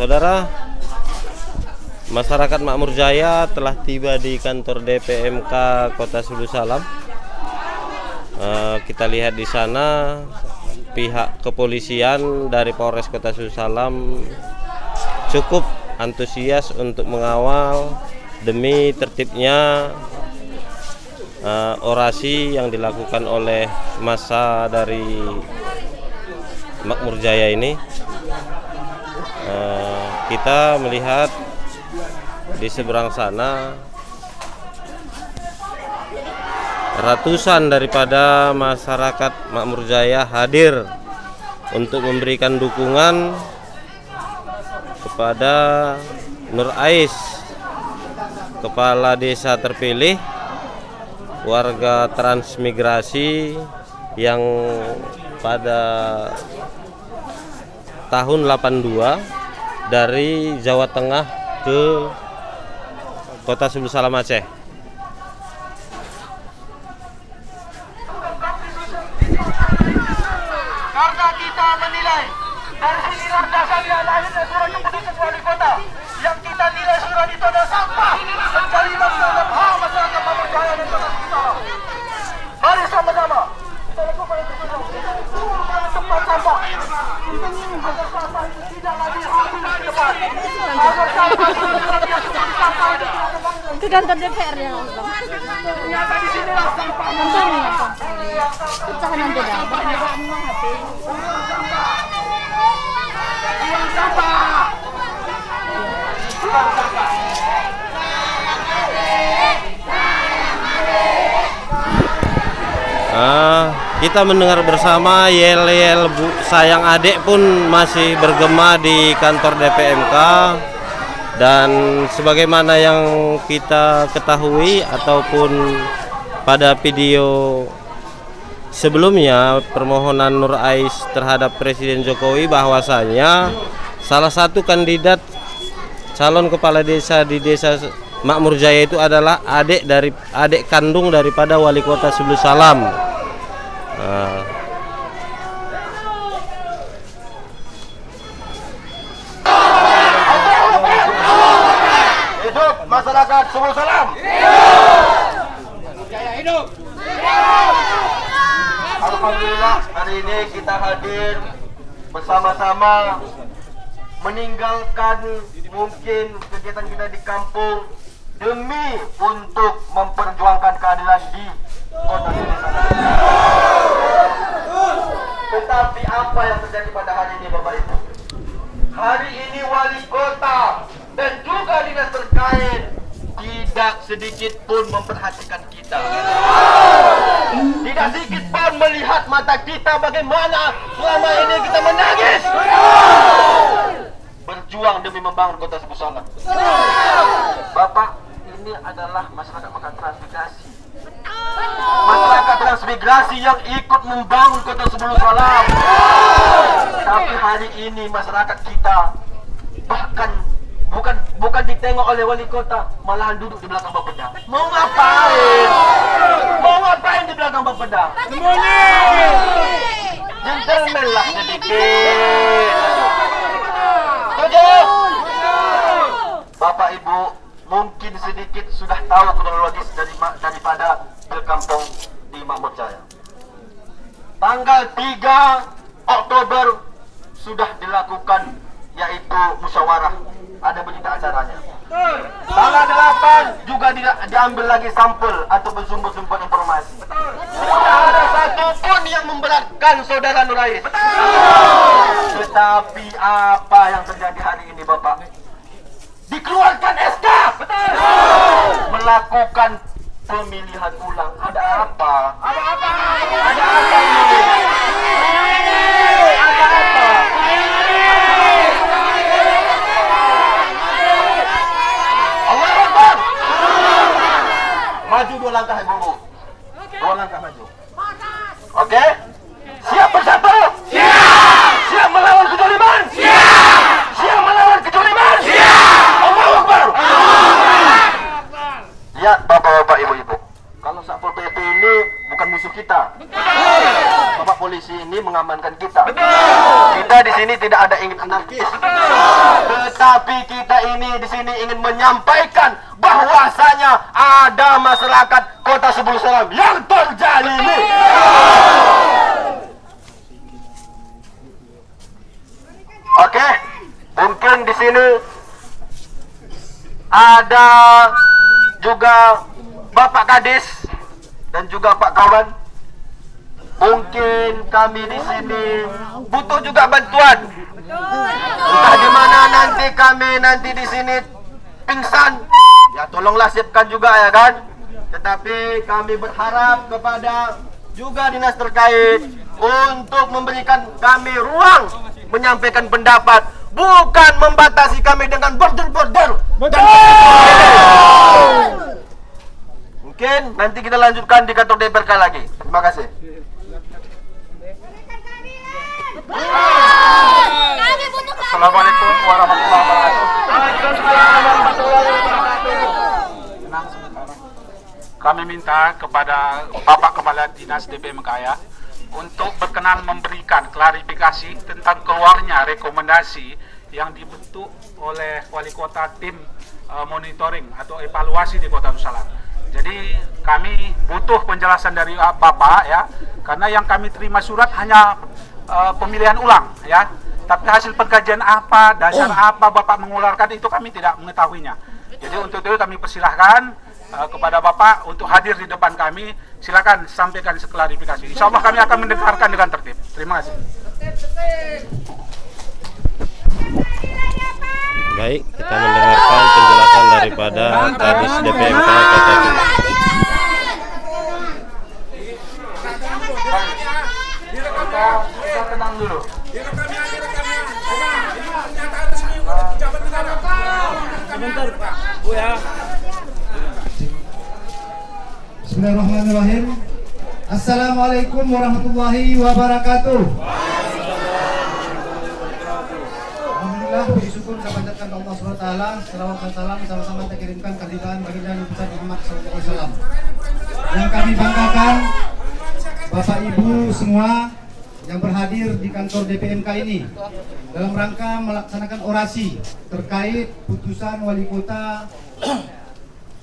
Saudara, masyarakat Makmur Jaya telah tiba di kantor DPMK Kota Sulu Salam. Kita lihat di sana pihak kepolisian dari Polres Kota Sulu Salam cukup antusias untuk mengawal demi tertibnya orasi yang dilakukan oleh massa dari Makmur Jaya ini. Kita melihat di seberang sana ratusan daripada masyarakat Makmur Jaya hadir untuk memberikan dukungan kepada Nur Ais, kepala desa terpilih warga transmigrasi yang pada tahun 82 dari Jawa Tengah ke Kota Sulu Salam Aceh. Karena kita menilai dari sini dasarnya lahirnya surat keputusan wali kota yang kita nilai surat itu adalah sampah mencari masalah hak masyarakat Makmur Jaya dan Kota Sulu Salam. Mari sama-sama kita lakukan itu tempat sampah agar sampah itu tidak lagi habis di depan, agar sampah itu tidak sampah itu ke kantor DPR ya Bang. ternyata di sinilah sampah Pecahan nanti dah, memang HP. Kita mendengar bersama yel-yel Bu Sayang Adik pun masih bergema di kantor DPMK. Dan sebagaimana yang kita ketahui ataupun pada video sebelumnya permohonan Nur Ais terhadap Presiden Jokowi, bahwasanya salah satu kandidat calon kepala desa di desa Makmur Jaya itu adalah adik kandung daripada Wali Kota Sulu Salam. Hidup masyarakat Sulu Salam. Jaya hidup. Alhamdulillah hari ini kita hadir bersama-sama meninggalkan mungkin kegiatan kita di kampung demi untuk memperjuangkan keadilan di Kota Sulu Salam. Tetapi apa yang terjadi pada hari ini Bapak Ibu? Hari ini wali kota dan juga dinas terkait tidak sedikit pun memperhatikan kita. Tidak sedikit pun melihat mata kita bagaimana selama ini kita menangis berjuang demi membangun Kota Sulu Salam. Bapak, ini adalah masyarakat transmigrasi. Masyarakat transmigrasi yang ikut membangun Kota Sulu Salam. Tapi hari ini masyarakat kita bahkan bukan ditengok oleh wali kota, malahan duduk di belakang bapeda. Mau ngapain? Mau ngapain di belakang bapeda? Gentleman lah sedikit. Setuju? Bapak Ibu mungkin sedikit sudah tahu kronologis daripada Pilkampung di Makmur Jaya. Tanggal 3 Oktober sudah dilakukan yaitu musyawarah, ada berita acaranya. Tanggal 8 juga diambil lagi sampel ataupun sumber-sumber informasi. Tidak ada satu pun yang memberatkan saudara Nur Ais. Tetapi apa yang terjadi hari ini Bapak? Dikeluarkan SK, melakukan pemilihan ulang. Ada apa? Ada apa ini? Ada apa? Allahu Akbar. Maju 2 langkah Ibu. 2 langkah maju. Oke? Siap bersatu? Siap. Siap melawan kezaliman? Siap. Siap melawan kezaliman? Siap. Allahu Akbar. Lihat Bapak-bapak, Ibu-ibu. Kalau Satpol PP ini bukan musuh kita. Bapak polisi ini mengamankan kita. Kita di sini tidak ada ingin anarkis, tetapi kita ini di sini ingin menyampaikan bahwasanya ada masyarakat Kota Sebul Salam yang terzalimi. Oke, mungkin di sini ada juga Bapak Kadis dan juga Pak Kawan. Mungkin kami di sini butuh juga bantuan. Entah di mana nanti kami di sini pingsan, ya tolonglah siapkan juga ya kan. Tetapi kami berharap kepada juga dinas terkait untuk memberikan kami ruang menyampaikan pendapat, bukan membatasi kami dengan border-border. Mungkin nanti kita lanjutkan di kantor DPRK lagi. Terima kasih. Assalamualaikum warahmatullahi wabarakatuh. Kami minta kepada Bapak Kepala Dinas DPMK ya, untuk berkenan memberikan klarifikasi tentang keluarnya rekomendasi yang dibentuk oleh Wali Kota tim monitoring atau evaluasi di Kota Nusalam. Jadi kami butuh penjelasan dari Bapak ya, karena yang kami terima surat hanya pemilihan ulang ya, tapi hasil pengkajian apa, dasar apa Bapak mengeluarkan itu kami tidak mengetahuinya. Jadi untuk itu kami persilahkan kepada Bapak untuk hadir di depan kami, silakan sampaikan klarifikasi. Insya Allah kami akan mendengarkan dengan tertib. Terima kasih. Baik, kita mendengarkan penjelasan daripada Kadis DPMK Kota Sebul. Kita tenang dulu. Sebentar, Bu ya. Bismillahirrahmanirrahim. Assalamualaikum warahmatullahi wabarakatuh. Alhamdulillah, puji syukur kita panjatkan Allah SWT. Salawat dan salam sama-sama kita kirimkan kehadiran baginda Nabi besar Muhammad SAW. Yang kami banggakan, Bapak Ibu semua yang berhadir di kantor DPMK ini dalam rangka melaksanakan orasi terkait putusan Wali Kota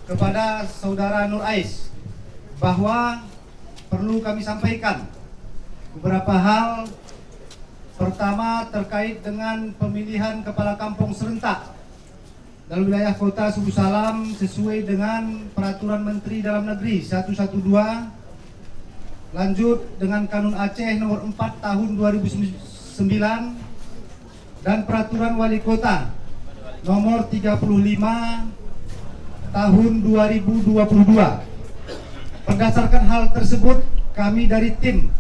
kepada Saudara Nur Ais, bahwa perlu kami sampaikan beberapa hal. Pertama, terkait dengan pemilihan kepala kampung serentak dalam wilayah Kota Sebul Salam sesuai dengan Peraturan Menteri Dalam Negeri 112 lanjut dengan Kanun Aceh nomor 4 tahun 2009 dan Peraturan Wali Kota nomor 35 tahun 2022. Berdasarkan hal tersebut, kami dari tim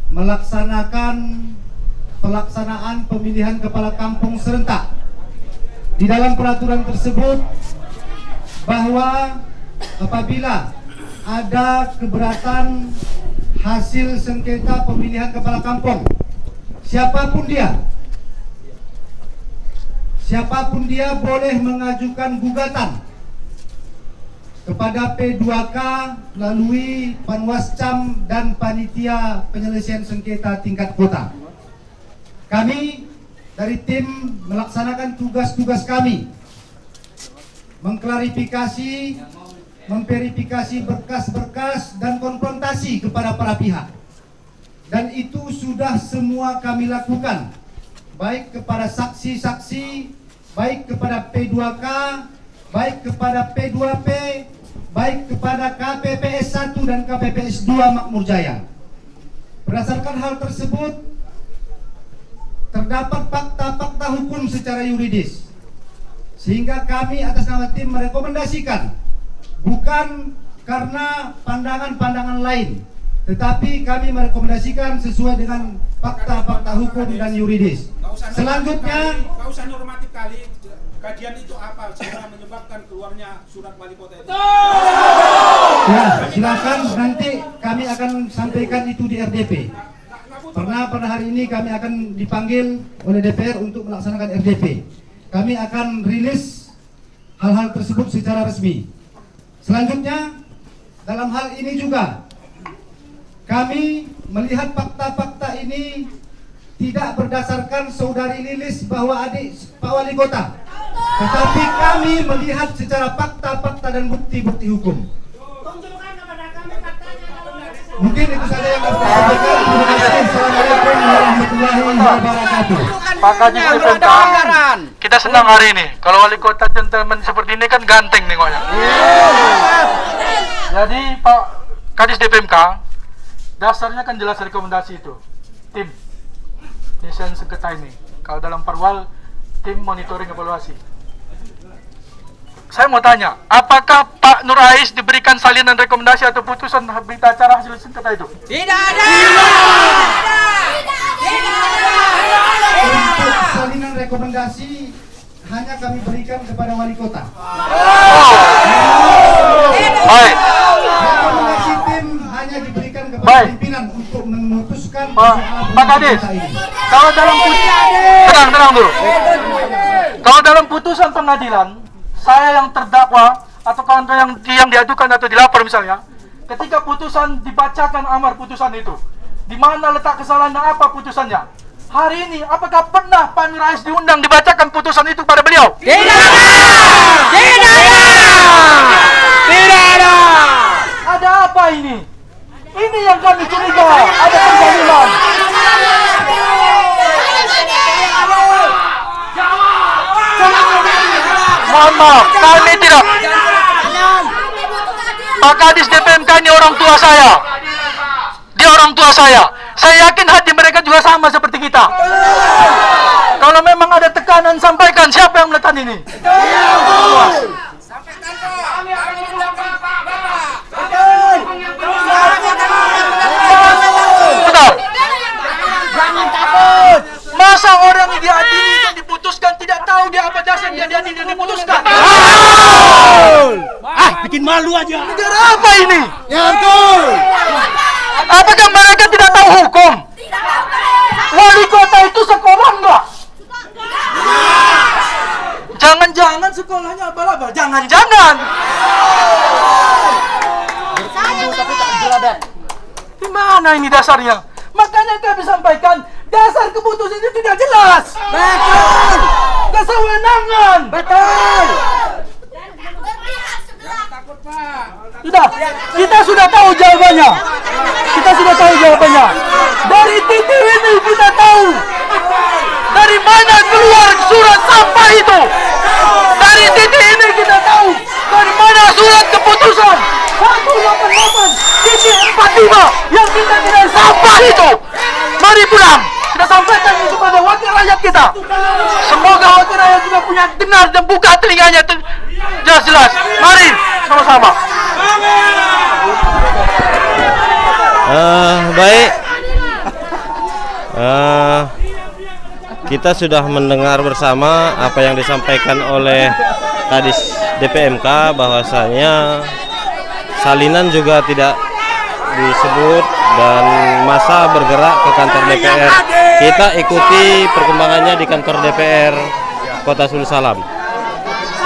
melaksanakan pelaksanaan pemilihan kepala kampung serentak. Di dalam peraturan tersebut bahwa apabila ada keberatan hasil sengketa pemilihan kepala kampung, siapapun dia boleh mengajukan gugatan kepada P2K melalui Panwascam dan Panitia Penyelesaian Sengketa tingkat kota. Kami dari tim melaksanakan tugas-tugas kami, mengklarifikasi, memverifikasi berkas-berkas dan konfrontasi kepada para pihak. Dan itu sudah semua kami lakukan, baik kepada saksi-saksi, baik kepada P2K, baik kepada P2P, baik kepada KPPS 1 dan KPPS 2 Makmur Jaya. Berdasarkan hal tersebut, terdapat fakta-fakta hukum secara yuridis, sehingga kami atas nama tim merekomendasikan, bukan karena pandangan-pandangan lain, tetapi kami merekomendasikan sesuai dengan fakta-fakta hukum dan yuridis. Selanjutnya, Kau usah normatif kali. Kajian itu apa sehingga menyebabkan keluarnya surat wali kota itu? ya silakan, nanti kami akan sampaikan itu di RDP. Karena pada hari ini kami akan dipanggil oleh DPR untuk melaksanakan RDP. Kami akan rilis hal-hal tersebut secara resmi. Selanjutnya, dalam hal ini juga kami melihat fakta-fakta ini tidak berdasarkan saudari Lilis bahwa adik Pak Wali Kota, tetapi kami melihat secara fakta-fakta dan bukti-bukti hukum. Mungkin itu saja yang harus saya sampaikan. Terima kasih. Assalamualaikum warahmatullahi wabarakatuh. Pak Kadis DPMK, kita senang hari ini. Kalau wali kota gentleman seperti ini kan ganteng nengoknya. Jadi Pak Kadis DPMK, dasarnya kan jelas rekomendasi itu. Tim desain sengketa ini. Kalau dalam Parwal, tim monitoring evaluasi. Saya mau tanya, apakah Pak Nur Ais diberikan salinan rekomendasi atau putusan berita acara hasil sengketa itu? Tidak ada. Untuk salinan rekomendasi hanya kami berikan kepada wali kota. Baik. Rekomendasi tim hanya diberikan kepada Baik. pimpinan untuk memutuskan Pak Kadis, kalau dalam tenang dulu. Kalau dalam putusan pengadilan, saya yang terdakwa atau kawan yang diadukan atau dilapor misalnya, ketika putusan dibacakan amar putusan itu, di mana letak kesalahan dan apa putusannya? Hari ini, apakah pernah Pak Nur Ais diundang dibacakan putusan itu pada beliau? Tidak ada. Tidak ada. Tidak ada. Ada apa ini? Ini yang kami curiga, ada penggaliman. Mohon maaf, kami tidak. Pak Kadis DPMK ini orang tua saya. Dia orang tua saya. Saya yakin hati mereka juga sama seperti kita. Kalau memang ada tekanan, sampaikan siapa yang melakukan ini. Betul. Jangan takut. Masa orang yang diadili dan diputuskan tidak tahu dia apa dasar dia diadili dan diputuskan? Bikin malu aja. Negara apa ini? Ya betul. Apakah mereka tidak tahu hukum? Wali kota itu sekolah enggak? Jangan-jangan sekolahnya abal-abal. Jangan-jangan. Di mana ini dasarnya? Makanya kami sampaikan dasar keputusan itu tidak jelas. Betul. Kesewenangan. Betul. Sudah, kita sudah tahu jawabannya. Kita sudah tahu jawabannya. Dari titik ini kita tahu dari mana keluar surat sampah itu. Dari titik ini kita tahu dari mana surat keputusan 188 titik 45 yang kita nilai sampah itu. Mari pulang. Kita sampaikan ini kepada wakil rakyat kita. Semoga wakil rakyat juga punya dengar dan buka telinganya jelas-jelas. Mari sama-sama. Baik. Kita sudah mendengar bersama apa yang disampaikan oleh Kadis DPMK, bahwasanya salinan juga tidak disebut dan masa bergerak ke kantor DPR. Kita ikuti perkembangannya di kantor DPR Kota Sulu Salam.